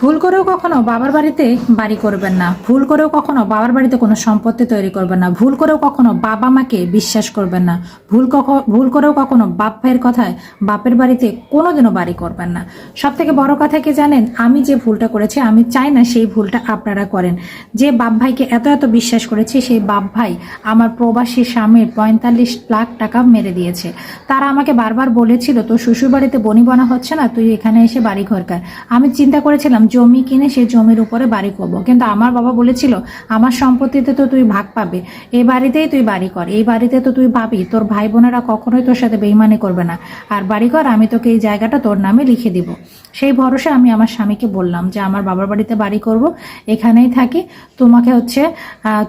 ভুল করেও কখনো বাবার বাড়িতে বাড়ি করবেন না, ভুল করেও কখনো বাবার বাড়িতে কোনো সম্পত্তি তৈরি করবেন না, ভুল করেও কখনো বাবা মাকে বিশ্বাস করবেন না, ভুল করেও কখনো বাপ ভাইয়ের কথায় বাপের বাড়িতে কোনোদিনও বাড়ি করবেন না। সব থেকে বড় কথা কি জানেন, আমি যে ভুলটা করেছি আমি চাই না সেই ভুলটা আপনারা করেন। যে বাপ ভাইকে এত এত বিশ্বাস করেছি, সেই বাপ ভাই আমার প্রবাসী স্বামীর 45 লাখ টাকা মেরে দিয়েছে। তারা আমাকে বারবার বলেছিল তোর শ্বশুর বাড়িতে বনিবনা হচ্ছে না, তুই এখানে এসে বাড়ি ঘর কর। আমি চিন্তা করেছিলাম জমি কিনে সেই জমির উপরে বাড়ি করব, কিন্তু আমার বাবা বলেছিল আমার সম্পত্তিতে তো তুই ভাগ পাবে, এই বাড়িতেই তুই বাড়ি কর, এই বাড়িতে তো তুই পাবি, তোর ভাই বোনেরা কখনোই তোর সাথে বেইমানি করবে না, আর বাড়ি কর, আমি তোকে এই জায়গাটা তোর নামে লিখে দিব। সেই ভরসা আমি আমার স্বামীকে বললাম যে আমার বাবার বাড়িতে বাড়ি করব, এখানেই থাকি, তোমাকে হচ্ছে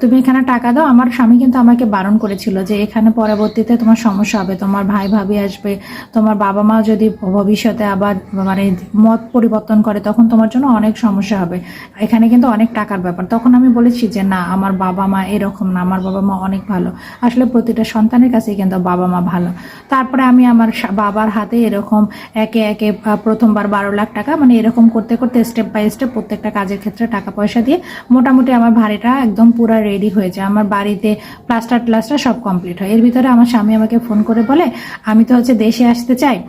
তুমি এখানে টাকা দাও। আমার স্বামী কিন্তু আমাকে বারণ করেছিল যে এখানে পরবর্তীতে তোমার সমস্যা হবে, তোমার ভাই ভাবি আসবে, তোমার বাবা মা যদি ভবিষ্যতে আবার মানে মত পরিবর্তন করে তখন তোমার জন্য অনেক সমস্যা হবে, এখানে কিন্তু অনেক টাকার ব্যাপার। তখন আমি বলেছি যে না, আমার বাবা মা এরকম না, আমার বাবা মা অনেক ভালো। আসলে প্রতিটা সন্তানের কাছেই কিন্তু বাবা মা ভালো। তারপরে আমি আমার বাবার হাতে এরকম একে একে প্রথমবার 12 লাখ টাকা, মানে এরকম করতে করতে স্টেপ বাই স্টেপ প্রত্যেকটা কাজের ক্ষেত্রে টাকা পয়সা দিয়ে মোটামুটি আমার বাড়িটা একদম পুরো রেডি হয়ে যায়। আমার বাড়িতে প্লাস্টার সব কমপ্লিট হয়। এর ভিতরে আমার স্বামী আমাকে ফোন করে বলে আমি তো হচ্ছে দেশে আসতে চাই,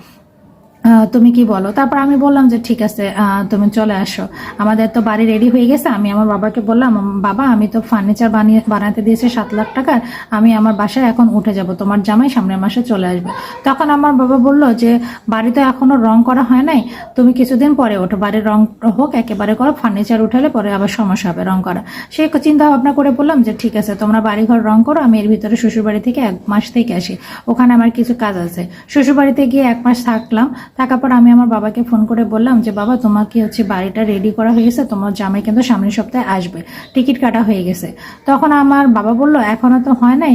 তুমি কি বলো? তারপর আমি বললাম যে ঠিক আছে, তুমি চলে আসো, আমাদের তো বাড়ি রেডি হয়ে গেছে। আমি আমার বাবাকে বললাম বাবা আমি তো ফার্নিচার বানাতে দিয়েছি 7 লাখ টাকার, আমি আমার বাসায় এখন উঠে যাব, তোমার জামাই সামনের মাসে চলে আসবে। তখন আমার বাবা বলল যে বাড়ি তো এখনো রং করা হয় নাই, তুমি কিছুদিন পরে ওঠো, বাড়ির রং হোক একেবারে করো, ফার্নিচার উঠালে পরে আবার সমস্যা হবে রং করা। সে চিন্তা ভাবনা করে বললাম যে ঠিক আছে তোমরা বাড়িঘর রং করো, আমি এর ভিতরে শ্বশুর বাড়ি থেকে 1 মাস থেকে আসি, ওখানে আমার কিছু কাজ আছে। শ্বশুর বাড়িতে গিয়ে 1 মাস থাকলাম। থাকার পর আমি আমার বাবাকে ফোন করে বললাম যে বাবা তোমাকে হচ্ছে বাড়িটা রেডি করা হয়ে গেছে, তোমার জামাই কিন্তু সামনের সপ্তাহে আসবে, টিকিট কাটা হয়ে গেছে। তখন আমার বাবা বলল এখনো তো হয় নাই,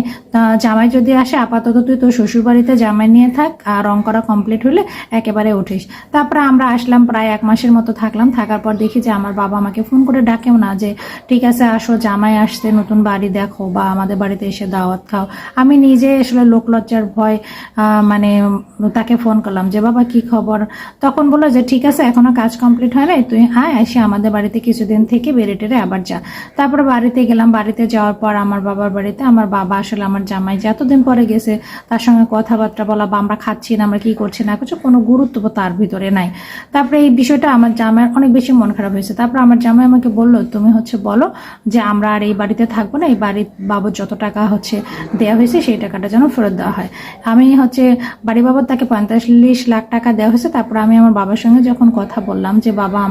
জামাই যদি আসে আপাতত তুই তোর শ্বশুর বাড়িতে জামাই নিয়ে থাক, আর রং করা কমপ্লিট হলে একেবারে উঠিস। তারপরে আমরা আসলাম, প্রায় 1 মাসের মতো থাকলাম। থাকার পর দেখি যে আমার বাবা আমাকে ফোন করে ডাকেও না যে ঠিক আছে আসো, জামাই আসছে, নতুন বাড়ি দেখো বা আমাদের বাড়িতে এসে দাওয়াত খাও। আমি নিজে আসলে লোকলজ্জার ভয় মানে তাকে ফোন করলাম যে বাবা কি খবর। তখন বললো যে ঠিক আছে এখনো কাজ কমপ্লিট হয় নাই, তুই আয়, এসে আমাদের বাড়িতে কিছুদিন থেকে বেড়ে টেরে আবার যা। তারপরে বাড়িতে গেলাম। বাড়িতে যাওয়ার পর আমার বাবার বাড়িতে আমার বাবা আসলে আমার জামাই যে এতদিন পরে গেছে তার সঙ্গে কথাবার্তা বলা বা আমরা খাচ্ছি না আমরা কি করছি না করছি কোনো গুরুত্ব তার ভিতরে নাই। তারপরে এই বিষয়টা আমার জামাইয়ের অনেক বেশি মন খারাপ হয়েছে। তারপর আমার জামাই আমাকে বললো তুমি হচ্ছে বলো যে আমরা আর এই বাড়িতে থাকবো না, এই বাড়ির বাবদ যত টাকা হচ্ছে দেওয়া হয়েছে সেই টাকাটা যেন ফেরত দেওয়া হয়। আমি হচ্ছে বাড়ি বাবদ তাকে 45 লাখ টাকা দেওয়া হয়েছে। তারপর আমি আমার বাবার সঙ্গে যখন কথা বললাম যে বাবা আমার